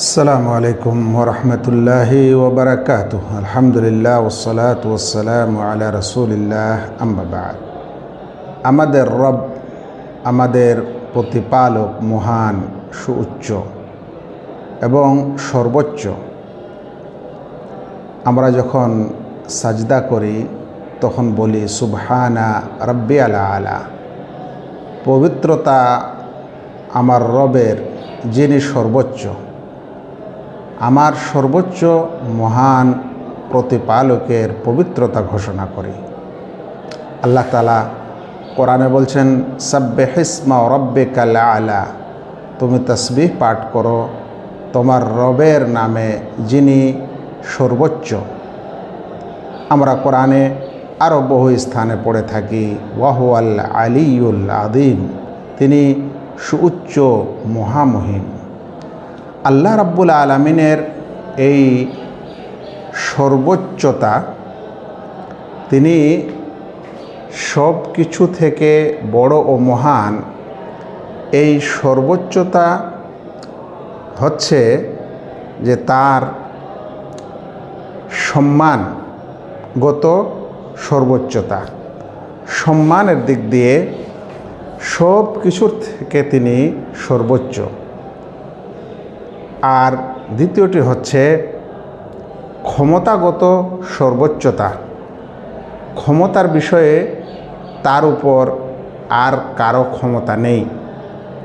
আসসালামু আলাইকুম ওরহমতুল্লাহি ওবরাকাতুহ। আলহামদুলিল্লাহ ওসসালাতু ওয়াসসালামু আলা রাসূলিল্লাহ, আম্মা বা'দ। আমাদের রব, আমাদের প্রতিপালক মহান, সুউচ্চ এবং সর্বোচ্চ। আমরা যখন সাজদা করি তখন বলি সুবহানা রাব্বিয়াল আলা। পবিত্রতা আমার রবের, যিনি সর্বোচ্চ। আমার সর্বোচ্চ মহান প্রতিপালকের পবিত্রতা ঘোষণা করি। আল্লাহ তাআলা কোরআনে বলছেন, সাব্বিহিসমা রাব্বিকাল আলা, তুমি তাসবিহ পাঠ করো তোমার রবের নামে, যিনি সর্বোচ্চ। আমরা কোরআনে আরও বহু স্থানে পড়ে থাকি ওয়াহুয়াল আলিয়ুল আযীম, তিনি সুউচ্চ মহামহিম। আল্লাহ রাব্বুল আলামিনের এই সর্বোচ্চতা, তিনি সব কিছু থেকে বড় ও মহান। এই সর্বোচ্চতা হচ্ছে যে তার সম্মানগত সর্বোচ্চতা। সম্মানের দিক দিয়ে সব কিছুর থেকে তিনি সর্বোচ্চ। আর দ্বিতীয়টি হচ্ছে ক্ষমতাগত সর্বোচ্চতা। ক্ষমতার বিষয়ে তার উপর আর কারো ক্ষমতা নেই।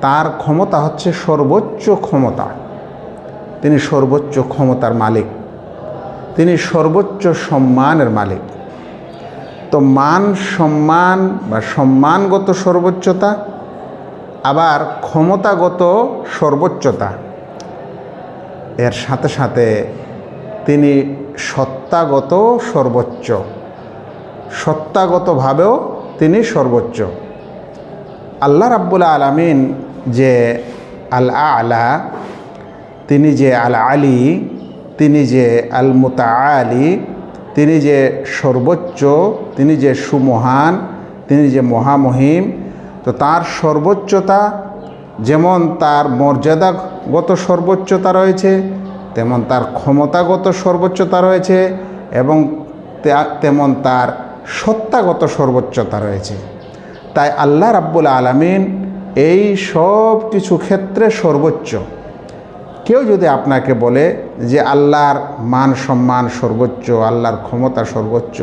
তার ক্ষমতা হচ্ছে সর্বোচ্চ ক্ষমতা। তিনি সর্বোচ্চ ক্ষমতার মালিক, তিনি সর্বোচ্চ সম্মানের মালিক। তো মান সম্মান বা সম্মানগত সর্বোচ্চতা, আবার ক্ষমতাগত সর্বোচ্চতা, এর সাথে সাথে তিনি সত্তাগত সর্বোচ্চ। সত্তাগতভাবেও তিনি সর্বোচ্চ। আল্লাহ রাব্বুল আলামিন যে আল আলা, তিনি যে আল আলী, তিনি যে আল মুতাআলি, তিনি যে সর্বোচ্চ, তিনি যে সুমহান, তিনি যে মহামহিম। তো তার সর্বোচ্চতা যেমন তার মর্যাদাগত সর্বোচ্চতা রয়েছে, তেমন তার ক্ষমতাগত সর্বোচ্চতা রয়েছে, এবং তেমন তার সত্তাগত সর্বোচ্চতা রয়েছে। তাই আল্লাহ রাব্বুল আলামিন এই সব কিছু ক্ষেত্রে সর্বোচ্চ। কেউ যদি আপনাকে বলে যে আল্লাহর মান সম্মান সর্বোচ্চ, আল্লাহর ক্ষমতা সর্বোচ্চ,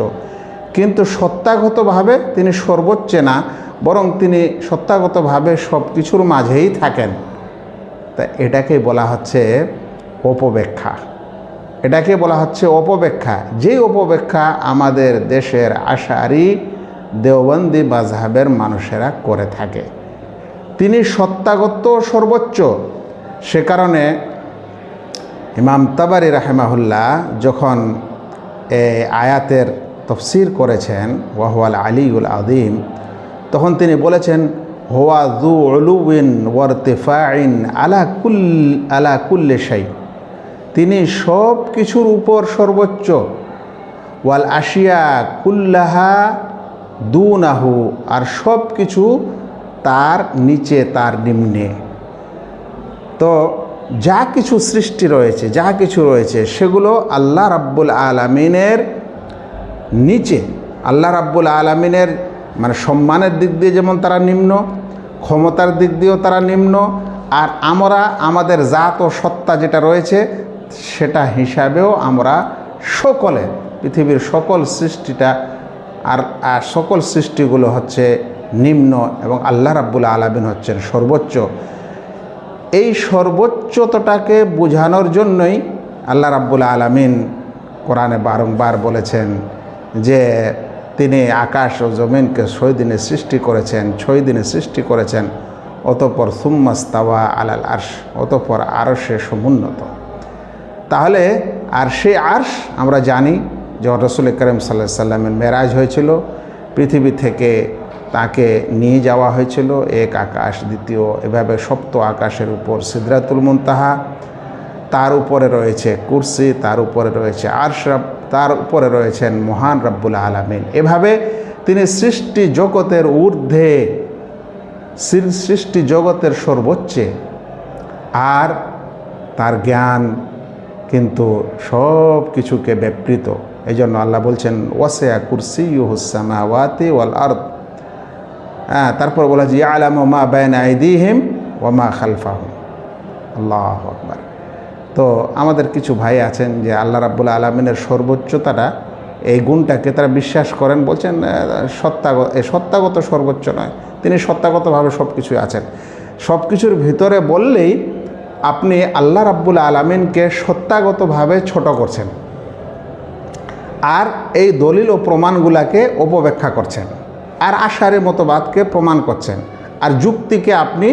কিন্তু সত্তাগতভাবে তিনি সর্বোচ্চ না, বরং তিনি সত্তাগতভাবে সব কিছুর মাঝেই থাকেন, তা এটাকে বলা হচ্ছে অপব্যাখ্যা। এটাকে বলা হচ্ছে অপব্যাখ্যা। যেই অপব্যাখ্যা আমাদের দেশের আশারি দেওবন্দি মাযহাবের মানুষেরা করে থাকে। তিনি সত্তাগত সর্বোচ্চ। সে কারণে ইমাম তাবারি রাহিমাহুল্লাহ যখন এই আয়াতের তাফসীর করেছেন ওয়াহুয়াল আলিউল আযীম, তখন তিনি বলেছেন হুয়া যু উলুবিন ওয়ারতিফাইন আলা কুল্লি শাই, তিনি সব কিছুর উপর সর্বোচ্চ। ওয়াল আশিয়া কুল্লাহা দুনাহু, আর সব কিছু তার নিচে, তার নিম্নে। তো যা কিছু সৃষ্টি রয়েছে, যা কিছু রয়েছে, সেগুলো আল্লাহ রাব্বুল আলামিনের নিচে। আল্লাহ রাব্বুল আলামিনের মানে সম্মানের দিক দিয়ে যেমন তারা নিম্ন, ক্ষমতার দিক দিয়েও তারা নিম্ন, আর আমরা আমাদের জাত ও সত্তা যেটা রয়েছে সেটা হিসাবেও আমরা সকলে, পৃথিবীর সকল সৃষ্টিটা আর সকল সৃষ্টিগুলো হচ্ছে নিম্ন, এবং আল্লাহ রাব্বুল আলামিন হচ্ছেন সর্বোচ্চ। এই সর্বোচ্চতাটাকে বোঝানোর জন্যই আল্লাহ রাব্বুল আলামিন কোরআনে বারংবার বলেছেন যে তিনি আকাশ ও জমিনকে 6 দিনে সৃষ্টি করেছেন, 6 দিনে সৃষ্টি করেছেন। অতঃপর সুম্মাস্তাওয়া আলাল আরশ, অতঃপর আরশে সমুন্নত। তাহলে আর সেই আরশ আমরা জানি যে রাসূল করিম সাল্লাল্লাহু আলাইহি সাল্লামের মেরাজ হয়েছিল, পৃথিবী থেকে তাকে নিয়ে যাওয়া হয়েছিল এক আকাশ, দ্বিতীয়, এভাবে সপ্ত আকাশের উপর সিদরাতুল মুনতাহা, তার উপরে রয়েছে কুরসি, তার উপরে রয়েছে আরশ, তার উপরে রয়েছেন মহান রব্বুল আলামিন। এভাবে তিনি সৃষ্টি জগতের ঊর্ধ্বে, সৃষ্টি জগতের সর্বোচ্চে। আর তার জ্ঞান কিন্তু সব কিছুকে ব্যাপৃত। এই জন্য আল্লাহ বলছেন ওয়াসিয়া কুরসিয়ুহুস সামাওয়াতি ওয়াল আরদ। তারপর বলা যে ইয়ালামু মা বাইনা আইদিহিম ওয়া মা খালফাহুম। আল্লাহু আকবার। তো আমাদের কিছু ভাই আছেন যে আল্লাহ রাব্বুল আলামিনের সর্বোচ্চতাটা, এই গুণটাকে তারা বিশ্বাস করেন, বলছেন সত্তাগত সর্বোচ্চ নয়, তিনি সত্তাগতভাবে সব কিছুই আছেন। সব কিছুর ভিতরে বললেই আপনি আল্লাহ রাব্বুল আলামিনকে সত্তাগতভাবে ছোট করছেন, আর এই দলিল ও প্রমাণগুলাকে অপব্যাখ্যা করছেন, আর আশারি মতবাদকে প্রমাণ করছেন, আর যুক্তিকে আপনি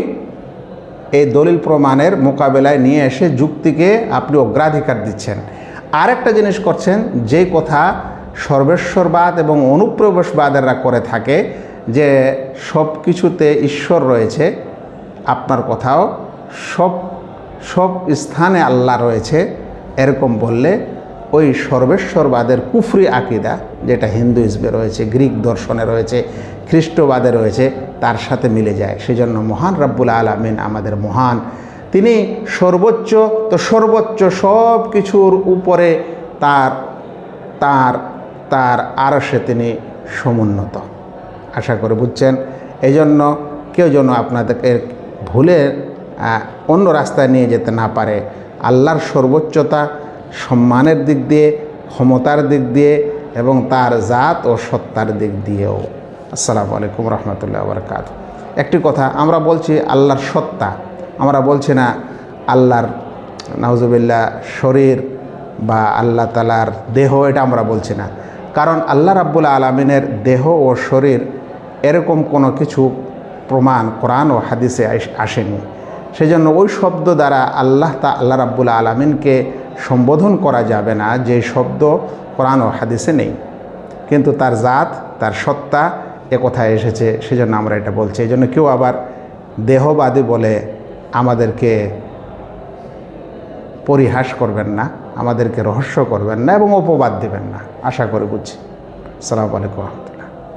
এই দলিল প্রমাণের মোকাবেলায় নিয়ে এসে যুক্তিকে আপনি অগ্রাধিকার দিচ্ছেন। আর একটা জিনিস করছেন, যে কথা সর্বেশ্বরবাদ এবং অনুপ্রবেশবাদেররা করে থাকে, যে সব কিছুতে ঈশ্বর রয়েছে, আপনার কথাও সব স্থানে আল্লাহ রয়েছে, এরকম বললে ওই সর্বেশ্বরবাদের কুফরি আকিদা, যেটা হিন্দুইজমে রয়েছে, গ্রিক দর্শনে রয়েছে, খ্রিস্টবাদে রয়েছে, তার সাথে মিলে যায়। সেজন্য মহান রব্বুল আলামিন আমাদের মহান, তিনি সর্বোচ্চ। তো সর্বোচ্চ সব কিছুর উপরে তার তার তার আরশে তিনি সমুন্নত। আশা করে বুঝছেন। এই জন্য কেউ যেন আপনাদেরকে ভুলে অন্য রাস্তায় নিয়ে যেতে না পারে। আল্লাহর সর্বোচ্চতা সম্মানের দিক দিয়ে, ক্ষমতার দিক দিয়ে এবং তার জাত ও সত্তার দিক দিয়েও। আসসালামু আলাইকুম রহমতুল্লাহ বারাকাতুহু। একটি কথা আমরা বলছি আল্লাহর সত্তা, আমরা বলছি না আল্লাহর নাউজুবিল্লাহ শরীর বা আল্লাহ তাআলার দেহ, এটা আমরা বলছি না। কারণ আল্লাহ রাব্বুল আলামিনের দেহ ও শরীর এরকম কোনো কিছু প্রমাণ কোরআন ও হাদিসে আসেনি। সেজন্য ওই শব্দ দ্বারা আল্লাহ রাব্বুল আলামিনকে সম্বোধন করা যাবে না, যে শব্দ কোরআন ও হাদিসে নেই। কিন্তু তার জাত, তার সত্তা এ কথায় এসেছে, সেজন্য আমরা এটা বলছি। এই জন্য কেউ আবার দেহবাদী বলে আমাদেরকে পরিহাস করবেন না, আমাদেরকে রহস্য করবেন না এবং অপবাদ দেবেন না। আশা করে বুঝছি। আসসালামু আলাইকুম।